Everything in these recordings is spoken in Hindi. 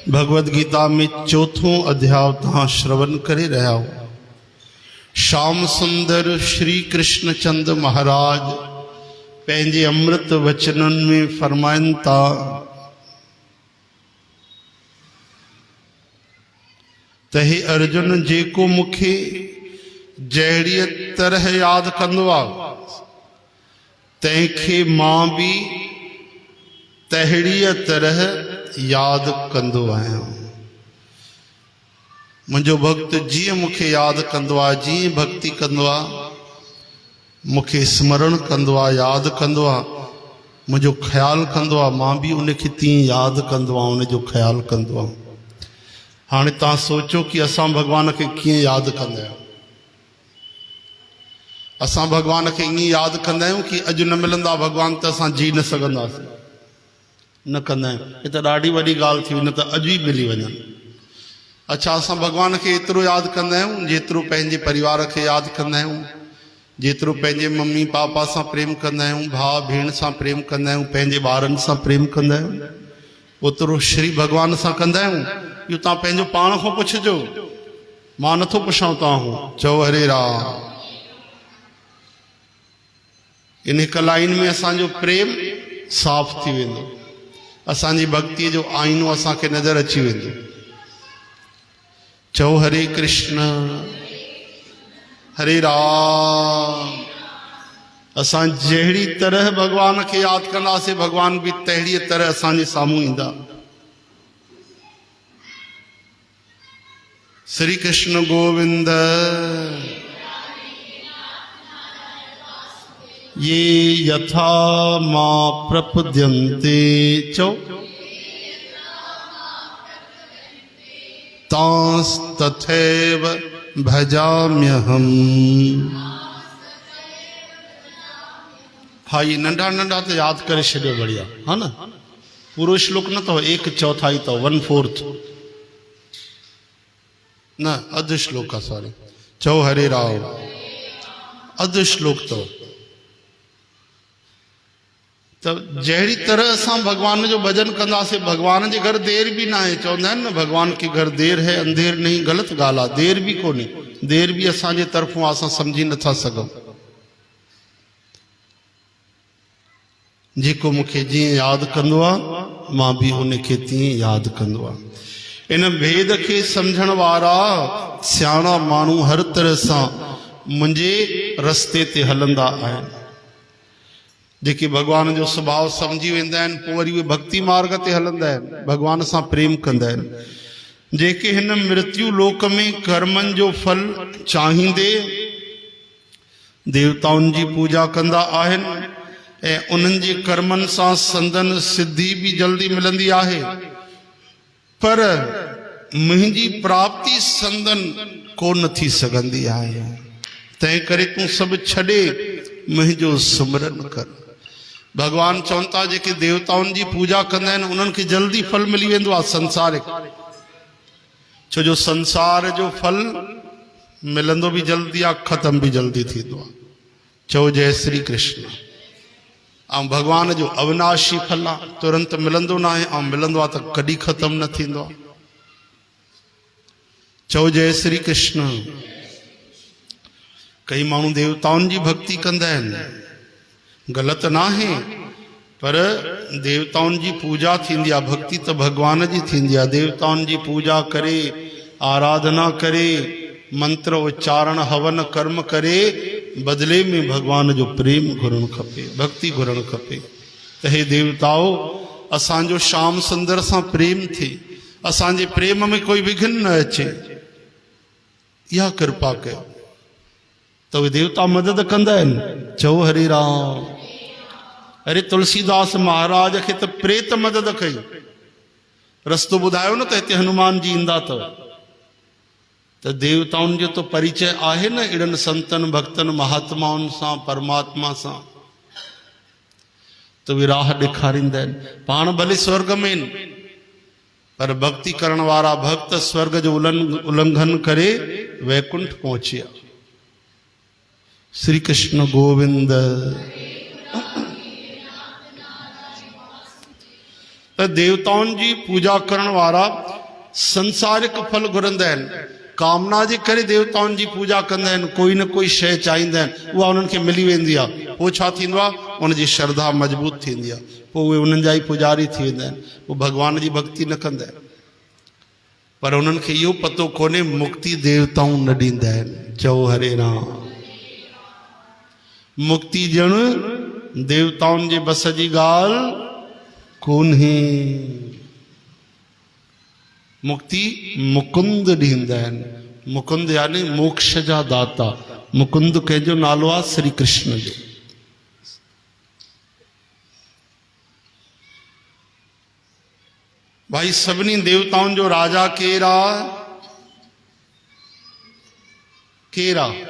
भगवद गीता में चौथों अध्याय तहां श्रवण करे रहा हो। श्याम सुंदर श्री कृष्ण चंद महाराज पंहिंजे अमृत वचनन में फरमाइन था त हे अर्जुन, जेको मुखे जहिड़ीअ तरह याद कंदो आहे तंहिंखे मां भी तहिड़ीअ तरह याद कंदो आहियां। मुंहिंजो भक्त जीअं मूंखे याद कंदो आहे, जीअं भक्ति कंदो आहे, मूंखे स्मरण कंदो आहे, याद कंदो आहे, मुंहिंजो ख्याल कंदो आहे, मां भी उनखे तीअं याद कंदो आहियां, उनजो ख्याल कंदो आहियां। हाणे तव्हां सोचो कि असां भगवान खे कीअं याद कंदा आहियूं। असां भगवान खे ईअं याद कंदा आहियूं कि अॼु न मिलंदा भगवान त असां जी न सघंदासीं, न कंदा आहियूं। हे त ॾाढी वॾी ॻाल्हि थी, न त अॼु ई मिली वञनि। अच्छा, असां भगवान खे एतिरो यादि कंदा आहियूं जेतिरो पंहिंजे परिवार खे यादि कंदा आहियूं, जेतिरो पंहिंजे मम्मी पापा सां प्रेम कंदा आहियूं, भाउ भेण सां प्रेम कंदा आहियूं, पंहिंजे ॿारनि सां प्रेम कंदा आहियूं, ओतिरो श्री भगवान सां कंदा आहियूं। इहो तव्हां पंहिंजो पाण खां पुछिजो, मां नथो पुछां तव्हां खां। चओ हरे राम। इन हिक लाइन में असांजो प्रेम साफ़ थी वेंदो, असांजी भक्ति जो आईनो असांखे नज़र अची वेंदो। चओ हरे कृष्ण हरे राम। असां जहिड़ी तरह भगवान खे याद कंदासीं, भगवान भी तहिड़ीअ तरह असांजे साम्हूं ईंदा। श्री कृष्ण गोविंद। ये यथा मां प्रपद्यन्ते चो तांस तथैव भजाम्यहम्। हाँ, ये नंढा नंढा तो याद करे छो बढ़िया, है ना। पूरो श्लोक न तो, एक चौथाई तो, 1/4 न, अध श्लोक है, सॉरी। चो हरे राम। अध श्लोक तो जहिड़ी तरह असां भगवान जो भजन कंदासीं, भगवान जे घर देर भी ना है। चवंदा आहिनि न, भगवान के घर देर है अंधेर नहीं। गलत ॻाल्हि आहे, देर भी कोन्हे, देर भी असांजे तरफ़ों असां सम्झी नथा सघूं। जेको मूंखे जीअं यादि कंदो आहे मां भी उनखे तीअं यादि कंदो आहे। इन भेद खे सम्झण वारा सियाणा माण्हू हर तरह सां मुंहिंजे रस्ते ते हलंदा आहिनि। जेके भगवान जो स्वभाव समझी वेंदा आहिनि, पोइ वरी उहे भक्ति मार्ग ते हलंदा आहिनि, भगवान सां प्रेम कंदा आहिनि। जेके हिन मृत्यु लोक में कर्मनि जो फल चाहींदे देवताउनि जी पूजा कंदा आहिनि ऐं उन्हनि जे कर्मनि सां संदन सिद्धि भी जल्दी मिलंदी आहे, पर मुंहिंजी प्राप्ति संदन कोन थी सघंदी आहे। तंहिं करे तूं सभु छॾे मुंहिंजो सुमरन कर। भगवान चवनि था जेके देवताउनि जी पूजा कंदा आहिनि उन्हनि खे जल्दी फल मिली वेंदो आहे संसारिक, छो जो संसार जो फल मिलंदो भी जल्दी आहे, ख़त्म भी जल्दी थींदो आहे। चओ जय श्री कृष्ण। ऐं भगवान जो अविनाशी फल आहे, तुरंत मिलंदो न आहे, ऐं मिलंदो आहे त कॾहिं ख़त्म न थींदो आहे। चओ जय श्री कृष्ण। कई माण्हू देवताउनि जी भक्ति कंदा आहिनि, गलत ना है, पर देवताउनि जी पूजा थींदी आहे, भक्ति तो भगवान जी थींदी आहे। देवताउनि जी पूजा करे, आराधना करे, मंत्र उच्चारण हवन कर्म करे, बदले में भगवान जो प्रेम घुरणु खपे, भक्ति घुरणु खपे। त हे देवताओ, असांजो श्याम सुंदर सां प्रेम थे, असांजे प्रेम में कोई विघ्न न अचे, इहा कृपा कयो। तो वे देवता मदद कंदा आहिनि। चओ हरे राम। अरे तुलसीदास महाराज खे तो प्रेत मदद कई, रस्तो ॿुधायो न त हिते हनुमान जी ईंदा अथव। त देवताउनि जो तो परिचय आहे न अहिड़नि संतनि भक्तनि महात्माउनि सां, परमात्मा सां। तो वे राह ॾेखारींदा आहिनि। पाण भले स्वर्ग में आहिनि, पर भक्ति करण वारा भक्त स्वर्ग जो उल्लंघन करे वैकुंठ पहुंचिया। श्री कृष्ण गोविंद। त देवताउनि जी पूजा करण वारा संसारिक फल घुरंदा आहिनि, कामना जे करे देवताउनि जी पूजा कंदा आहिनि, कोई न कोई शइ चाहींदा आहिनि, उहा उन्हनि खे मिली वेंदी आहे। पोइ छा थींदो आहे, उनजी श्रद्धा मज़बूत थींदी आहे, पोइ उहे उन्हनि जा ई पुजारी थी वेंदा आहिनि, पोइ भॻवान जी भक्ति न कंदा आहिनि। पर उन्हनि खे इहो पतो कोन्हे मुक्ति देवताऊं न ॾींदा आहिनि। चओ हरे राम। मुक्ति ॼण देवताउनि जे बस जी ॻाल्हि कोन्हे। मुक्ति मुकुंद ॾींदा आहिनि। मुकुंद यानी मोक्ष जा दाता। मुकुंद कंहिंजो नालो आहे? श्री कृष्ण जो। भाई सभिनी देवताउनि जो राजा केरु आहे? केरु आहे?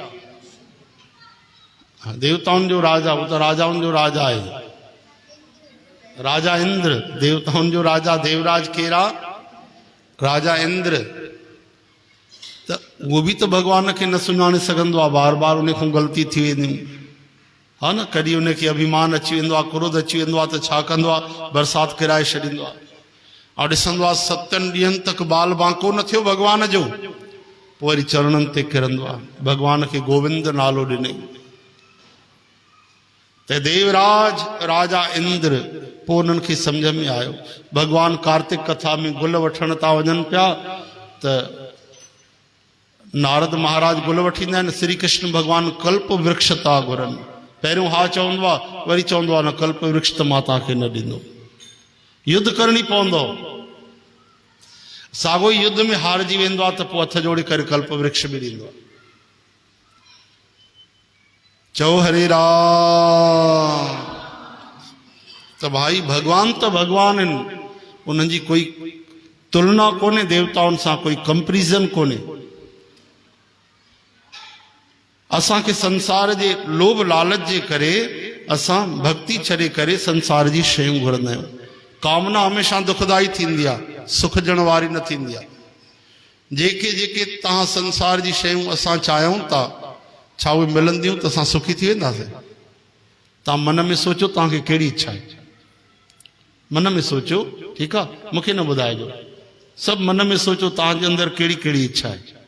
देवताउनि जो राजा, वो तो राजाउनि जो राजा आहे, राजा इंद्र। देवताउनि जो राजा देवराज केरु आहे? राजा इंद्र। त उहो बि त भॻवान खे न सुञाणे सघंदो आहे, बार बार उन खां ग़लती थी वेंदियूं, हा न। कॾहिं उनखे अभिमान अची वेंदो आहे, क्रोध अची वेंदो आहे, त छा कंदो आहे? बरसाति किराए छॾींदो आहे। ऐं ॾिसंदो आहे 7 ॾींहंनि तक बाल बांको न थियो भॻवान जो, पोइ वरी चरणनि ते किरंदो आहे। भॻवान खे गोविंद नालो ॾिनई त देवराज राजा इंद्र। पोइ उन्हनि खे सम्झ में आयो, भॻवान कार्तिक कथा में गुल वठण था वञनि पिया, त नारद महाराज गुल वठी ईंदा आहिनि। श्री कृष्ण भॻवान कल्प वृक्ष था घुरनि। पहिरियों हा चवंदो आहे, वरी चवंदो आहे न कल्प वृक्ष त मां तव्हांखे न ॾींदो, युद्ध करणी पवंदो। साॻियो युद्ध में हारजी वेंदो आहे त पोइ हथ जोड़े करे कल्प वृक्ष बि ॾींदो आहे। चओ हरे राम। त भाई भगवान त भगवान आहिनि, उन्हनि जी कोई तुलना कोन्हे देवताउनि सां, कोई कंपेरिजन कोन्हे। असांखे संसार जे लोभ लालच जे करे असां भक्ति छॾे करे संसार जी शयूं घुरंदा आहियूं। कामना हमेशह दुखदाई थींदी आहे, सुख ॾियण वारी न थींदी आहे। जेके जेके तव्हां संसार जी शयूं असां चाहियूं था, छा उहे मिलंदियूं त असां सुखी थी वेंदासीं? तव्हां मन में सोचो तव्हांखे कहिड़ी इच्छा आहे, मन में सोचो, ठीकु आहे, मूंखे न ॿुधाइजो, सभु मन में सोचो तव्हांजे अंदरि कहिड़ी कहिड़ी इच्छा आहे।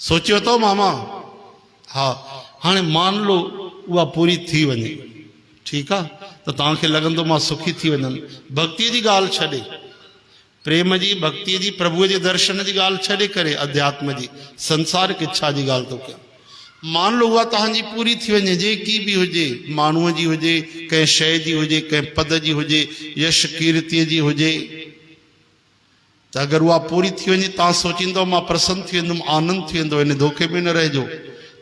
सोचियो अथव मामा? हा। हाणे मान लो उहा पूरी थी वञे, ठीकु आहे, त तव्हांखे लॻंदो मां सुखी थी वञमि। भक्तीअ जी ॻाल्हि छॾे, प्रेम जी, भक्तीअ जी, प्रभुअ जे दर्शन जी ॻाल्हि छॾे करे अध्यात्म जी संसारिक इच्छा जी ॻाल्हि थो कयां। मान लो उहा तव्हांजी पूरी थी वञे, जेकी बि हुजे, माण्हूअ जी हुजे, कंहिं शइ जी हुजे, कंहिं पद जी हुजे, यश कीर्तीअ जी हुजे, त अगरि उहा पूरी थी वञे, तव्हां सोचींदव मां प्रसन्न थी वेंदुमि, आनंद थी वेंदो। इन धोखे में न रहिजो।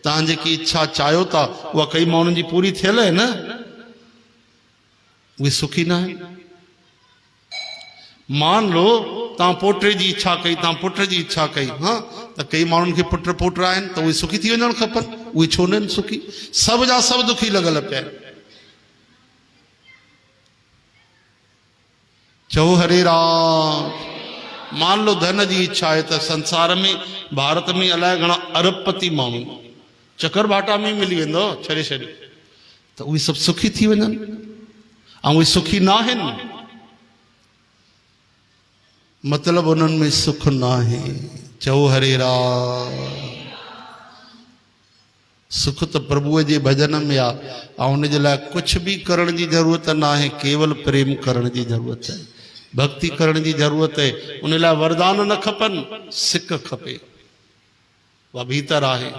तव्हां जेकी इच्छा चाहियो था उहा कई माण्हुनि जी पूरी थियल आहे न, उहे सुखी न आहिनि। मान लो तव्हां पोटे जी इच्छा कई, तव्हां पुट जी इच्छा कई, हा, त कई माण्हुनि खे पुट पोट आहिनि त उहे सुखी थी वञणु खपनि, उहे छो न आहिनि सुखी? सभ जा सभु दुखी लॻल पिया आहिनि। चओ हरे राम। मान लो धन जी इच्छा आहे त संसार में, भारत में अलाए घणा अरबपति माण्हू चकर भाटा में मिली वेंदो, छॾे छॾे, त उहे सभु सुखी थी वञनि, ऐं उहे सुखी न आहिनि। मतलब उन्हनि में सुख न आहे। चओ हरे राम। सुख त प्रभुअ जे भजन में आहे, ऐं उन जे लाइ कुझु बि करण जी ज़रूरत न आहे, केवल प्रेम करण जी ज़रूरत आहे, भक्ति करण जी ज़रूरत आहे। उन लाइ वरदान न खपनि, सिक खपे, उहा भीतर आहे।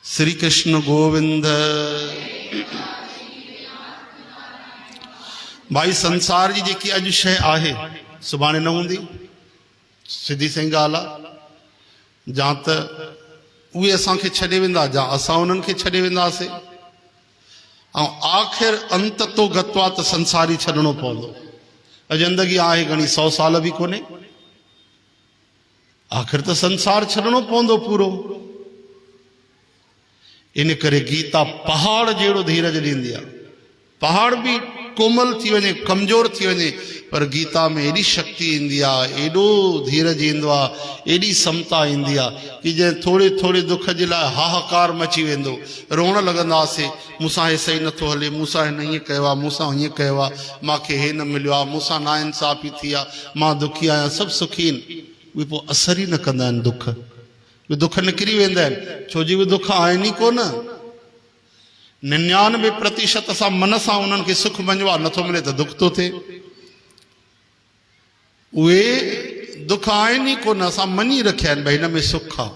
श्री कृष्ण गोविंद। भाई संसार जी जेकी अॼु शइ आहे सुभाणे न हूंदी, सिधी सही ॻाल्हि आहे। जा त उहे असांखे छॾे वेंदा, जा असां उन्हनि खे छॾे वेंदासीं, ऐं आख़िर अंत तो गत्वा त संसारी छॾणो पवंदो। ज़िंदगी आहे घणी, 100 साल बि कोन्हे, आख़िर त संसार छॾणो पवंदो पूरो। इन करे गीता पहाड़ जहिड़ो धीरज ॾींदी आहे। पहाड़ बि कोमल थी वञे, कमज़ोर थी वञे, पर गीता में एॾी शक्ति ईंदी आहे, एॾो धीरज ईंदो आहे, एॾी समता ईंदी आहे कि जे थोरे थोरे दुख जे लाइ हाहाकार मची वेंदो, रोअण लॻंदासीं, मूंसां हे सही नथो हले, मूंसां हिन हीअं कयो आहे, मूंसां हीअं कयो आहे, मूंखे हे न मिलियो आहे, मूंसां नाइंसाफ़ी थी आहे, मां दुखी आहियां, सभु सुखी आहिनि। उहे पोइ असर ई न कंदा आहिनि दुख, उहे दुख निकिरी वेंदा आहिनि, छो जो उहे दुख आहिनि ई कोन। 99% असां मन सां उन्हनि खे सुख मञियो आहे, नथो मिले त दुख थो थिए। उहे दुख आहिनि ई कोन, असां मञी रखिया आहिनि भई हिन में सुख आहे,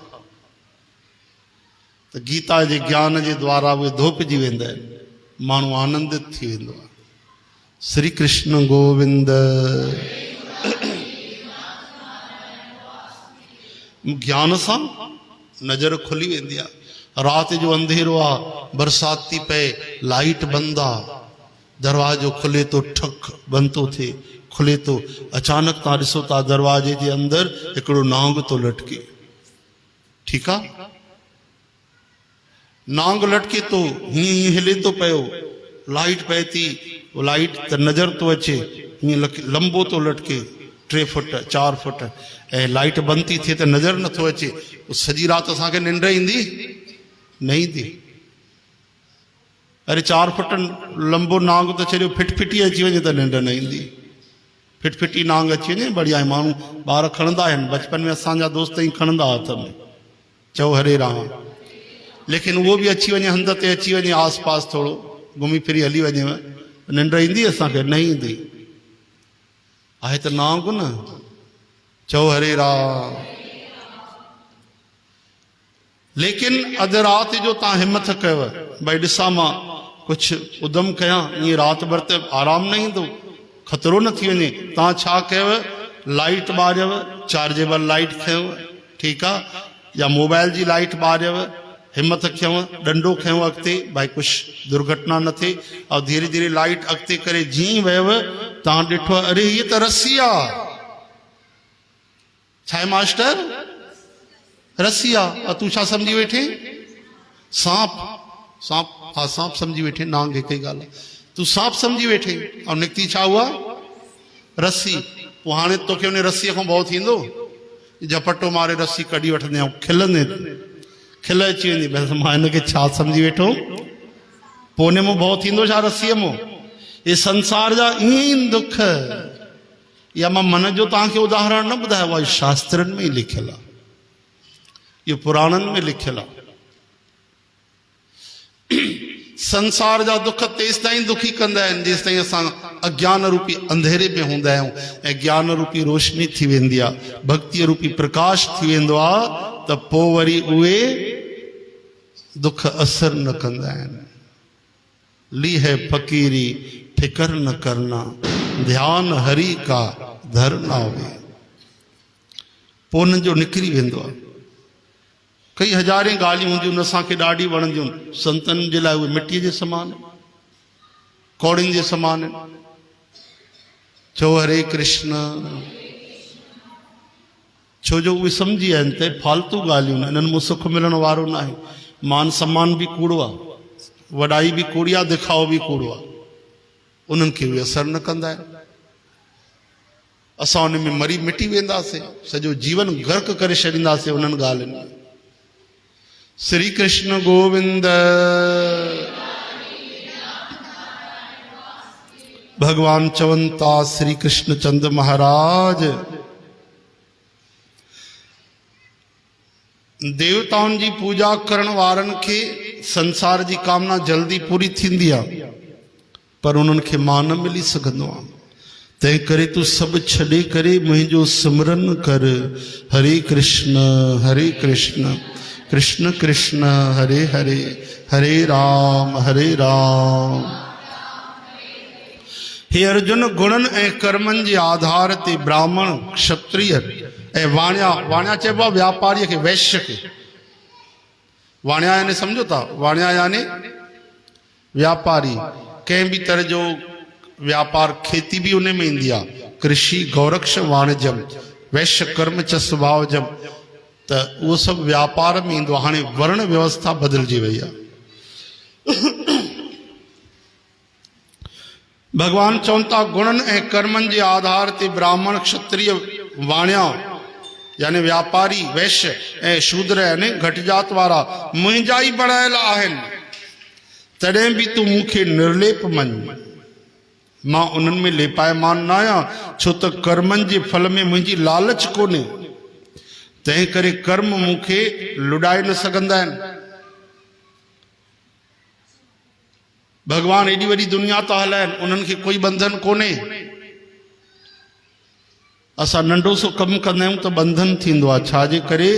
त गीता जे ज्ञान जे द्वारा उहे धोपिजी वेंदा आहिनि, माण्हू आनंदित थी वेंदो आहे। श्री कृष्ण गोविंद। ज्ञान सां नज़र खुली वेंदी आहे। राति जो अंधेरो आहे, बरसाति थी पए, लाइट बंदि आहे, दरवाजो खुले तो ठक बंदि थो थिए, खुले तो, अचानक तव्हां ॾिसो था दरवाजे जे अंदरि हिकिड़ो नांग थो लटके, ठीकु आहे, नांग लटके तो, हीअं हीअं हिले थो पियो, लाइट पए थी, लाइट त नज़र थो अचे, हीअं लंबो थो लटके 3 फुट 4 फुट, ऐं लाइट बंदि थी थिए त नज़र नथो अचे, सॼी राति असांखे निंड ईंदी न ईंदी। अरे 4 फुट लंबो नांग त छॾियो, फिटफिटी अची वञे त निंड न ईंदी, फिटफिटी नांग अची वञे बढ़िया, माण्हू ॿार खणंदा आहिनि, बचपन में असांजा दोस्त ई खणंदा हथ में, चओ हरे राम, लेकिन उहो बि अची वञे, हंध ते अची वञे, आस पास थोरो घुमी फिरी हली वञेव, निंड ईंदी असांखे न ईंदी, आहे त नांग न, चओ हरे राम। लेकिन अधु राति जो तव्हां हिमत कयव भई ॾिसां मां कुझु उधम कयां, ईअं राति भर त आराम न ईंदो, ख़तरो न थी वञे, तव्हां छा कयव, लाइट ॿारियव, चार्जेबल लाइट खयव, ठीकु आहे, या मोबाइल जी लाइट ॿारियव, हिमत खयव, डंडो खयव अॻिते भई कुझु दुर्घटना न थिए, ऐं धीरे धीरे लाइट अॻिते करे जीअं वियव, तव्हां ॾिठो अरे हीअ त रस्सी आहे, छा आहे मास्टर, रस्सी आहे, तूं छा सम्झी वेठे, सांप, सांप, हा सांप सम्झी वेठे, नांग हिकु ई ॻाल्हि आहे, तूं सांप सम्झी वेठे, ऐं निकिती छा हुआ रस्सी। पोइ हाणे तोखे उन रस्सीअ खां भउ थींदो, झपटो मारे रस्सी कढी वठंदे ऐं खिलंदे, खिल अची वेंदी, बसि मां हिनखे छा सम्झी वेठो, पोइ उन मां भउ थींदो छा रस्सीअ मां। इहे संसार जा ईअं दुख, या मां मन जो तव्हांखे उदाहरण न ॿुधायो आहे, शास्त्रनि में ई लिखियलु आहे, इहो पुराणनि में लिखियलु आहे। संसार जा दुख तेसि ताईं दुखी कंदा आहिनि जेसि ताईं असां अज्ञान रूपी अंधेरे में हूंदा आहियूं, ऐं ज्ञान रूपी रोशनी थी वेंदी आहे, भक्ति रूपी प्रकाश थी वेंदो आहे, त पोइ वरी उहे दुख असर न कंदा आहिनि। ली है फ़कीरी फिकर न करना, ध्यान हरि का धरना हुए, पोइ उन्हनि जो निकिरी वेंदो आहे। कई हज़ारे ॻाल्हियूं हूंदियूं असांखे ॾाढी वणंदियूं, संतनि जे लाइ उहे मिटीअ जे समान, कौड़ियुनि जे समान, चओ हरे कृष्ण, छो जो उहे सम्झी आहिनि त फालतू ॻाल्हियूं न, इन्हनि मां सुख मिलण वारो न आहे, मान सम्मान बि कूड़ो आहे, वॾाई बि कूड़ी आहे, दिखाओ बि कूड़ो आहे, उन्हनि खे उहे असर न कंदा आहिनि। असां उन में मरी मिटी वेंदासीं, सॼो जीवन गर्क करे छॾींदासीं उन्हनि ॻाल्हियुनि में। श्री कृष्ण गोविंद। भगवान चवनि था श्री कृष्ण चंद्र महाराज, देवताउनि जी पूजा करण वारनि खे संसार जी कामना जल्दी पूरी थींदी आहे, पर उन्हनि खे मां न मिली सघंदो आहे। तंहिं करे तूं सभु छॾे करे मुंहिंजो सिमरन कर, हरे कृष्ण कृष्ण कृष्ण हरे हरे, हरे राम हे अर्जुन, गुणन ऐं कर्मनि जे आधार ते ब्राह्मण, क्षत्रिय ऐं वाणिया, वाणिया चइबो आहे व्यापारीअ खे, वैश्य खे, वाणिया यानी सम्झो था, वाणिया यानी व्यापारी, कंहिं बि तरह जो व्यापार, खेती भी उन में ईंदी आहे, कृषि गौरक्ष वाणिज्यम, वैश्य कर्म च स्वभावजम, त उहो सभु व्यापार में ईंदो आहे। हाणे वर्ण व्यवस्था बदिलजी वई आहे। भगवान चवनि था गुणनि ऐं कर्मनि जे आधार ते ब्राह्मण क्षत्रिय वाणिया यानी व्यापारी वैश्य ऐं शूद्र यानी घटि जात वारा मुंहिंजा ई बणायल आहिनि, तॾहिं बि तूं मूंखे निर्लेप मञ। मां उन्हनि में लेपायमान न आहियां, छो त कर्मनि जे फल में मुंहिंजी लालच कोन्हे, तंहिं करे कर्म मूंखे लुॾाए न सघंदा आहिनि। भगवान एॾी वॾी दुनिया था हलाइनि, उन्हनि खे कोई बंधन कोन्हे। असां नंढो सो कमु कंदा आहियूं त बंधन थींदो आहे, छाजे करे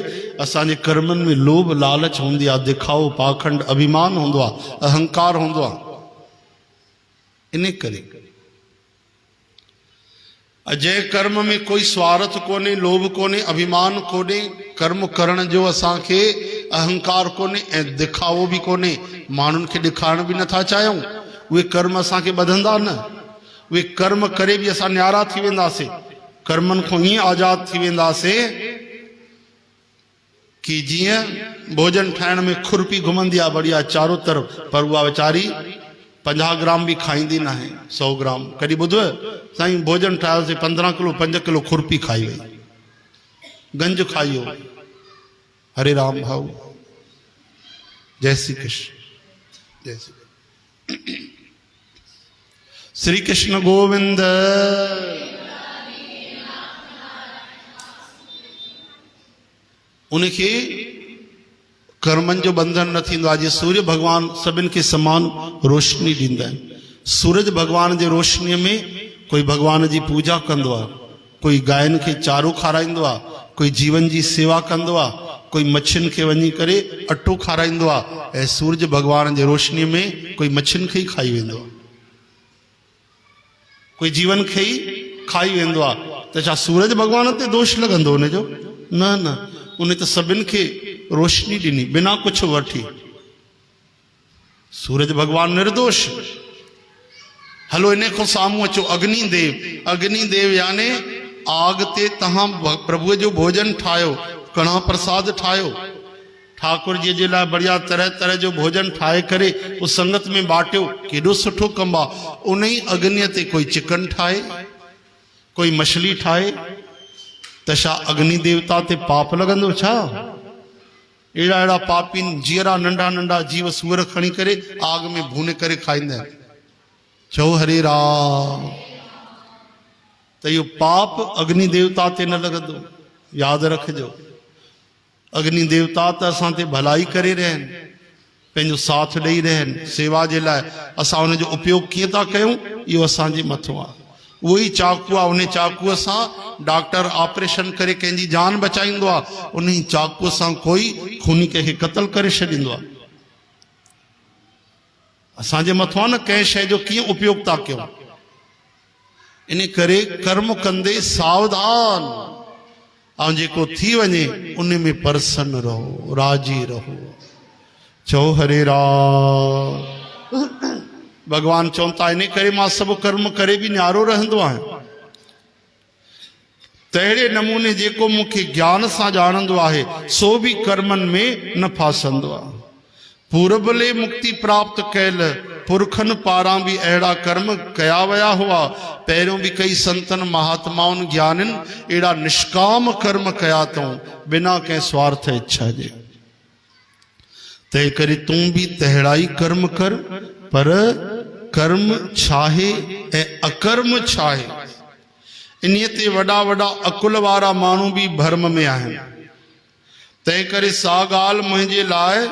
असांजे कर्मनि में लोभ लालच हूंदी आहे, दिखाओ पाखंड अभिमान हूंदो आहे, अहंकार हूंदो आहे। इन करे जंहिं कर्म में कोई स्वार्थ कोन्हे, लोभ कोन्हे, अभिमान कोन्हे, कर्म करण जो असांखे अहंकार कोन्हे ऐं दिखावो बि कोन्हे, माण्हुनि खे ॾेखारण बि नथा चाहियूं, उहे कर्म असांखे ॿधंदा न। उहे कर्म करे बि असां न्यारा थी वेंदासीं, कर्मनि खां हीअं आज़ाद थी वेंदासीं कि जीअं भोजन ठाहिण में खुरपी घुमंदी आहे बढ़िया चारों तरफ़, पर उहा वीचारी 50 ग्राम भी खाईंदी ना है, 100 ग्राम। कॾहिं ॿुधो साईं भोजन ठाहियोसीं 15 किलो 5 किलो खुरपी खाई वई, गंज खाइयो। हरे राम भाऊ, जय श्री कृष्ण, जय श्री श्री कृष्ण गोविंद। उनखे कर्मनि जो बंधन न थींदो आहे। जीअं सूर्य भगवान सभिनि खे समान रोशनी ॾींदा आहिनि, सूरज भगवान जे रोशनीअ में कोई भगवान जी पूजा कंदो आहे, कोई गायनि खे चारो खाराईंदो आहे, कोई जीवन जी सेवा कंदो आहे, कोई मच्छियुनि खे वञी करे अटो खाराईंदो आहे, ऐं सूरज भगवान जे रोशनीअ में कोई मच्छियुनि खे ई खाई वेंदो आहे, कोई जीवन खे ई खाई वेंदो आहे। त छा सूरज भगवान ते दोष लॻंदो हुनजो? न न, उन त सभिनि खे रोशनी ॾिनी बिना कुझु वठी। सूरज भगवान निर्दोष। हलो इन खां साम्हूं अचो अग्निदेव। अग्निदेव यानी आग ते तव्हां प्रभुअ जो भोजन ठाहियो, कणा प्रसाद ठाहियो, ठाकुर जी जे लाइ बढ़िया तरह तरह जो भोजन ठाहे करे उस संगत में बांटियो, केॾो सुठो कमु आहे। उन ई अग्नीअ ते कोई चिकन ठाहे, कोई मछली ठाहे, त छा अग्नि देवता ते पाप लॻंदो छा? अहिड़ा अहिड़ा पापीन जीअरा नंढा नंढा जीव सूअर खणी करे आग में भूने करे खाईंदा आहिनि। चओ हरे राम। त इहो पाप अग्नि देवता ते न लॻंदो, यादि रखिजो। अग्नि देवता त असां ते भलाई करे रहिया आहिनि, पंहिंजो साथ ॾेई रहिया आहिनि सेवा जे लाइ। असां उनजो उपयोग कीअं था कयूं इहो असांजे मथां आहे। उहो ई चाकू आहे, उन चाकूअ सां डॉक्टर ऑपरेशन करे कंहिंजी जान बचाईंदो आहे, उन ई चाकूअ सां कोई खूनी कंहिंखे क़त्ल करे छॾींदो आहे। असांजे मथां आहे न कंहिं शइ जो कीअं उपयोग था कयूं। इन करे कर्म कंदे सावधान, ऐं जेको थी वञे उन में प्रसन्न रहो, राजी रहो। चओ हरे राम। भगवान चवनि था इन करे मां सभु कर्म करे बि न्यारो रहंदो आहियां। तहिड़े नमूने जेको मूंखे ज्ञान सां ॼाणंदो आहे सो बि कर्मनि में न फासंदो आहे। पूरबले मुक्ति प्राप्त कयल पुरखनि पारां बि अहिड़ा कर्म कया विया हुआ। पहिरियों बि कई संतनि महात्माउनि ज्ञानिन अहिड़ा निष्काम कर्म कया अथऊं, बिना कंहिं स्वार्थ इच्छा जे। तंहिं करे तूं बि तहिड़ा ई कर्म कर, पर कर्म छाहे ऐं अकर्म छाहे, इन्हीअ ते वॾा वॾा अकुल वारा माण्हू बि भर्म में आहिनि। तंहिं करे सा ॻाल्हि मुंहिंजे लाइ,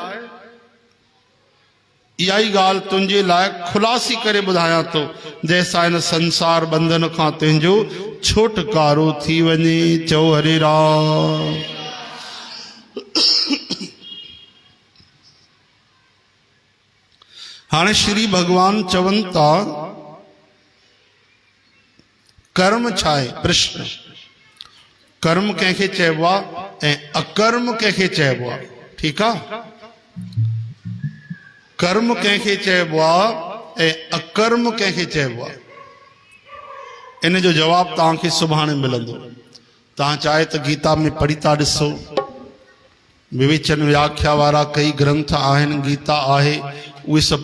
इहा ई ॻाल्हि तुंहिंजे लाइ खुलासी करे ॿुधायां थो, जंहिंसां हिन संसार बंधन खां तुंहिंजो छुटकारो थी वञे। चओ हरे राम। हाणे श्री भगवान चवनि था कर्म छा आहे। प्रश्न, कर्म कंहिंखे चइबो आहे ऐं अकर्म कंहिंखे चइबो आहे। ठीकु आहे, कर्म कंहिंखे चइबो आहे ऐं अकर्म कंहिंखे चइबो आहे। इन जो जवाबु तव्हांखे सुभाणे मिलंदो। तव्हां चाहे त गीता में पढ़ी था ॾिसो, विवेचन व्याख्या वारा कई ग्रंथ आहिनि, गीता आहे, उहे सभु